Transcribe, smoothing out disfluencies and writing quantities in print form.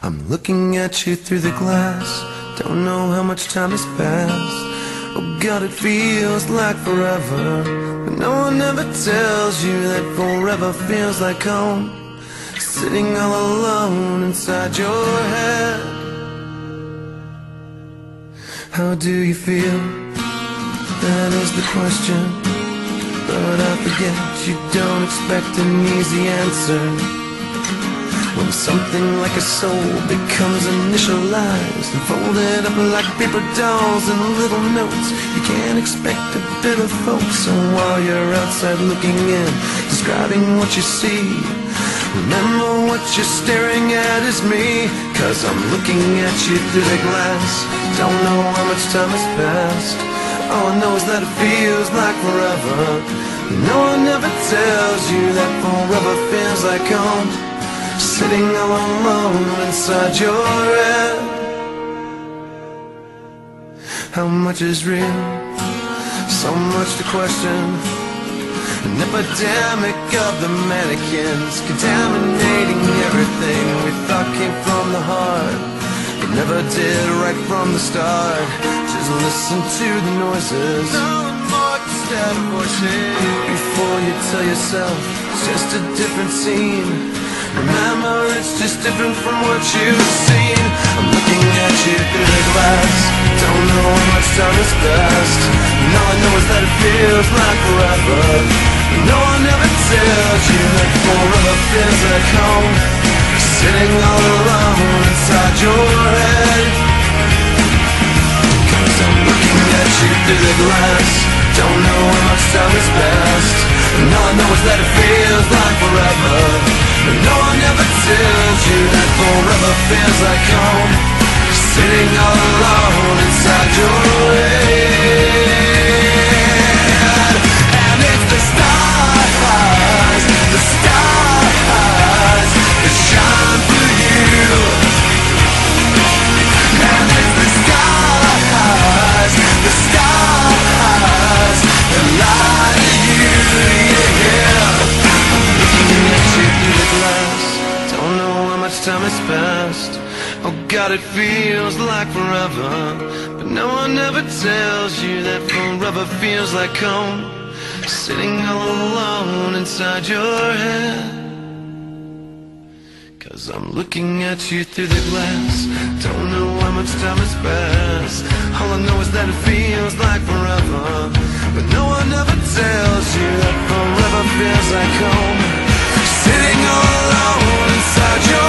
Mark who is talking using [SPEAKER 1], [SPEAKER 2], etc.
[SPEAKER 1] I'm looking at you through the glass. Don't know how much time has passed. Oh God, it feels like forever, but no one ever tells you that forever feels like home. Sitting all alone inside your head. How do you feel? That is the question. But I forget you don't expect an easy answer. When something like a soul becomes initialized and folded up like paper dolls and little notes, you can't expect a bit of folks. So while you're outside looking in, describing what you see, remember what you're staring at is me. Cause I'm looking at you through the glass. Don't know how much time has passed. All I know is that it feels like forever. No one ever tells you that forever feels like home. Sitting all alone inside your head. How much is real? So much to question. An epidemic of the mannequins, contaminating everything we thought came from the heart. It never did right from the start. Just listen to the noises. No more instead of voices. Before you tell yourself it's just a different scene, remember it's just different from what you've seen. I'm looking at you through the glass. Don't know how much time has passed. And all I know is that it feels like forever. No one ever tells you that forever feels like home. Sitting all alone inside your head. Cause I'm looking at you through the glass. Don't know how much time has passed. And all I know is that it feels like forever. But no one ever tells you that forever feels like home. Sitting all alone inside your head. And it's the stars that shine for you. And it's the stars that lie to you, yeah. Looking at you through the glass. Don't know how much time has passed. Oh God, it feels like forever. But no one ever tells you that forever feels like home. Sitting all alone inside your head. Cause I'm looking at you through the glass. Don't know how much time has passed. All I know is that it feels like forever. But no one ever tells you that forever feels like home. Sitting all alone inside your